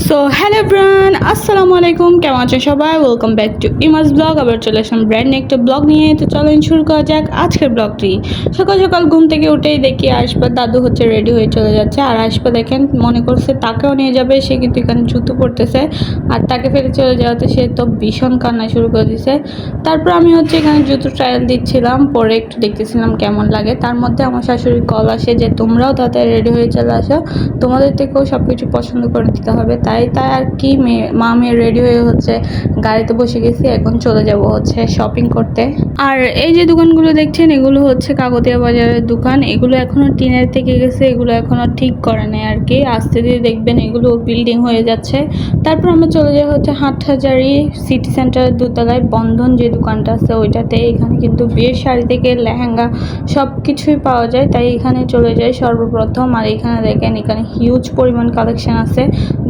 So hello everyone, আসসালামু আলাইকুম। কেমন আছেন সবাই? Welcome back to ইমাজ blog. আবার চলে আসলাম ব্র্যান্ড নিউ একটা ব্লগ নিয়ে। তো চলেন শুরু করা যাক আজকের ব্লগটি। সকাল সকাল ঘুম থেকে উঠেই দেখি আশপা দাদু হচ্ছে রেডি হয়ে চলে যাচ্ছে। আর আশপা দেখেন মনে করছে তাকেও নিয়ে যাবে, সে কিন্তু এখানে জুতো পড়তেছে। আর তাকে ফেলে চলে যাওয়াতে সে তো ভীষণ কান্না শুরু করে দিছে। তারপর আমি হচ্ছে এখানে জুতো ট্রায়াল দিচ্ছিলাম, পরে একটু দেখতেছিলাম কেমন লাগে। তার মধ্যে আমার শাশুড়ির কল আসে যে তোমরাও তাড়াতাড়ি রেডি হয়ে চলে আসো, তোমাদের থেকেও সব কিছু পছন্দ করে দিতে হবে। তাই আর কি মা মেয়ে রেডি হয়ে হচ্ছে গাড়িতে বসে গেছি। এখন চলে যাব হচ্ছে শপিং করতে। আর এই যে দোকানগুলো দেখছেন, এগুলো হচ্ছে কাকতিয়া বাজারের দোকান। এগুলো এখনো টিনের থেকে গেছে, এগুলো এখনো ঠিক করে নেই আর কি। আস্তে দিয়ে দেখবেন এগুলো বিল্ডিং হয়ে যাচ্ছে। তারপর আমরা চলে যাই হচ্ছে হাটহাজারি সিটি সেন্টারের দোতলায় বন্ধন যে দোকানটা আছে ওইটাতে। এখানে কিন্তু বিয়ের শাড়ি থেকে লেহেঙ্গা সব কিছুই পাওয়া যায়, তাই এখানে চলে যাই সর্বপ্রথম। আর এখানে দেখেন এখানে হিউজ পরিমাণ কালেকশন আছে।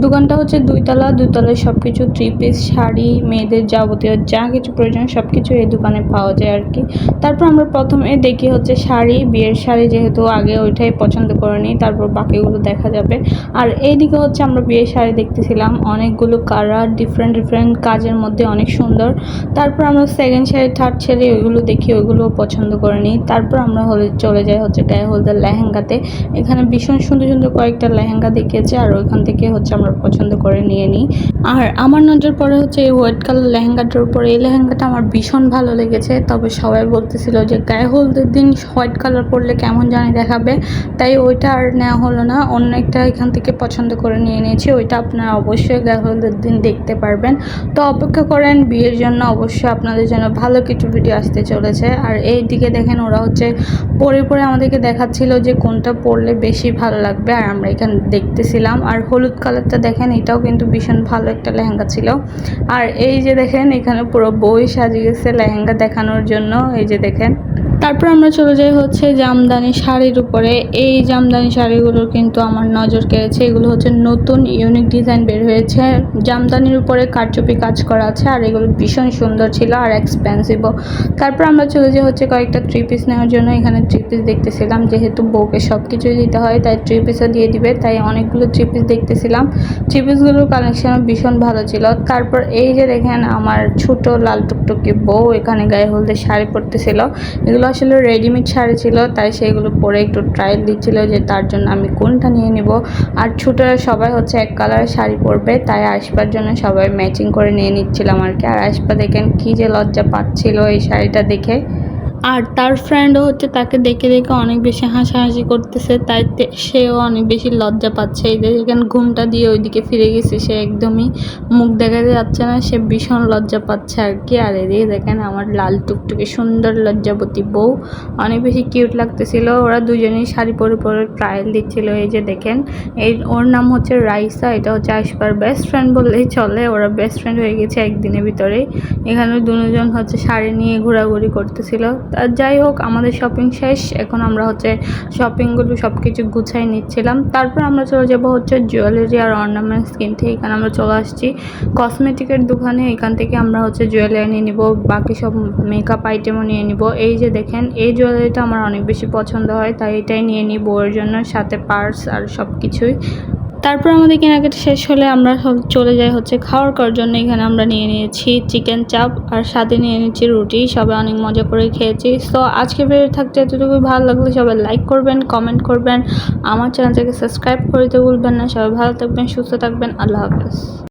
দোকানটা হচ্ছে দুইতলায় সব কিছু থ্রি পিস শাড়ি, মেয়েদের যাবতীয় যা কিছু প্রয়োজন সব কিছু এই দোকানে পাওয়া যায় আর কি। তারপর আমরা প্রথমে দেখি হচ্ছে শাড়ি, বিয়ের শাড়ি, যেহেতু আগে ওইটাই পছন্দ করে নিই, তারপর বাকিগুলো দেখা যাবে। আর এইদিকে হচ্ছে আমরা বিয়ের শাড়ি দেখতেছিলাম, অনেকগুলো কালার, ডিফারেন্ট কাজের মধ্যে অনেক সুন্দর। তারপর আমরা সেকেন্ড শাড়ি, থার্ড শাড়ি ওইগুলো দেখি, ওইগুলোও পছন্দ করে নিই। তারপর আমরা চলে যাই হচ্ছে গায়ে হলুদের লেহেঙ্গাতে। এখানে ভীষণ সুন্দর সুন্দর কয়েকটা লেহেঙ্গা দেখিয়েছে, আর ওইখান থেকে হচ্ছে আমরা পছন্দ করে নিয়ে নিই। আর আমার নজর পড়ে হচ্ছে এই হোয়াইট কালার লেহেঙ্গাটার উপরে। এই লেহেঙ্গাটা আমার ভীষণ ভালো লেগেছে, তবে সবাই বলতেছিল যে গায়ে হলুদের দিন হোয়াইট কালার পরলে কেমন জানি দেখাবে, তাই ওইটা আর নেওয়া হলো না। অন্য একটা এখান থেকে পছন্দ করে নিয়ে নিয়েছি। ওইটা আপনারা অবশ্যই গায়ে হলুদের দিন দেখতে পারবেন। তো অপেক্ষা করেন বিয়ের জন্য, অবশ্যই আপনাদের জন্য ভালো কিছু ভিডিও আসতে চলেছে। আর এই দিকে দেখেন ওরা হচ্ছে পরে আমাদেরকে দেখাচ্ছিল যে কোনটা পরলে বেশি ভালো লাগবে, আর আমরা এখানে দেখতেছিলাম। আর হলুদ কালারটা দেখেন, এটাও কিন্তু ভীষণ ভালো একটা লেহেঙ্গা ছিল। আর এই যে দেখেন এখানে পুরো বই সাজিয়ে গেছে লেহেঙ্গা দেখানোর জন্য, এই যে দেখেন। তারপর আমরা চলে যাই হচ্ছে জামদানি শাড়ির উপরে। এই জামদানি শাড়িগুলোর কিন্তু আমার নজর কেড়েছে। এগুলো হচ্ছে নতুন ইউনিক ডিজাইন বের হয়েছে, জামদানির উপরে কারচুপি কাজ করা আছে, আর এগুলো ভীষণ সুন্দর ছিল আর এক্সপেন্সিভও। তারপর আমরা চলে যাই হচ্ছে কয়েকটা থ্রি পিস নেওয়ার জন্য। এখানে থ্রি পিস দেখতেছিলাম, যেহেতু বউকে সব কিছুই দিতে হয় তাই থ্রি পিসও দিয়ে দিবে, তাই অনেকগুলো থ্রি পিস দেখতেছিলাম। থ্রি পিসগুলোর কালেকশনও ভীষণ ভালো ছিল। তারপর এই যে দেখেন আমার ছোট লাল টুকটুকি বউ এখানে গায়ে হলুদের শাড়ি পরতেছিল। এগুলো আসলে রেডিমেড শাড়ি ছিল, তাই সেগুলো পরে একটু ট্রায়াল দিচ্ছিল যে তার জন্য আমি কোনটা নিয়ে নিব। আর ছোটরা সবাই হচ্ছে এক কালারের শাড়ি পরবে, তাই আসবার জন্য সবাই ম্যাচিং করে নিয়ে নিচ্ছিলাম আর কি। আর আসবা দেখেন কি যে লজ্জা পাচ্ছিল এই শাড়িটা দেখে। আর তার ফ্রেন্ডও হচ্ছে তাকে দেখে দেখে অনেক বেশি হাসাহাসি করতেছে, তাই সেও অনেক বেশি লজ্জা পাচ্ছে। এই যে এখানে ঘুমটা দিয়ে ওইদিকে ফিরে গেছে, সে একদমই মুখ দেখাতে যাচ্ছে না, সে ভীষণ লজ্জা পাচ্ছে আর কি। আর এদিকে দেখেন আমার লাল টুকটুকে সুন্দর লজ্জাবতী বউ অনেক বেশি কিউট লাগতেছিল। ওরা দুজনেই শাড়ি পরে পরে ট্রায়াল দিচ্ছিল। এই যে দেখেন ওর নাম হচ্ছে রাইসা, এটা হচ্ছে আশপার বেস্ট ফ্রেন্ড বললেই চলে, ওরা বেস্ট ফ্রেন্ড হয়ে গেছে একদিনের ভিতরেই। এখানে দুজন হচ্ছে শাড়ি নিয়ে ঘোরাঘুরি করতেছিল। যাই হোক, আমাদের শপিং শেষ, এখন আমরা হচ্ছে শপিংগুলো সব কিছু গুছাই নিচ্ছিলাম। তারপর আমরা চলে যাব হচ্ছে জুয়েলারি আর অর্নামেন্টস কিনতে। এখানে আমরা চলে আসছি কসমেটিকের দোকানে। এখান থেকে আমরা হচ্ছে জুয়েলারি নিয়ে নিব, বাকি সব মেকআপ আইটেমও নিয়ে নিব। এই যে দেখেন এই জুয়েলারিটা আমার অনেক বেশি পছন্দ হয়, তাই এটাই নিয়ে নিই বউয়ের জন্য, সাথে পার্স আর সব কিছুই। তারপর আমাদের কেনাকাটা শেষ হলে আমরা চলে যাই হচ্ছে খাওয়ার করার জন্য। এখানে আমরা নিয়ে নিয়েছি চিকেন চাপ আর সাথে নিয়ে নিয়েছি রুটি। সবাই অনেক মজা করে খেয়েছি। সো আজকে ভিডিও থাকতে এতটুকুই। ভালো লাগলে সবাই লাইক করবেন, কমেন্ট করবেন, আমার চ্যানেলটাকে সাবস্ক্রাইব করে দিতে ভুলবেন না। সবাই ভালো থাকবেন, সুস্থ থাকবেন। আল্লাহ হাফেজ।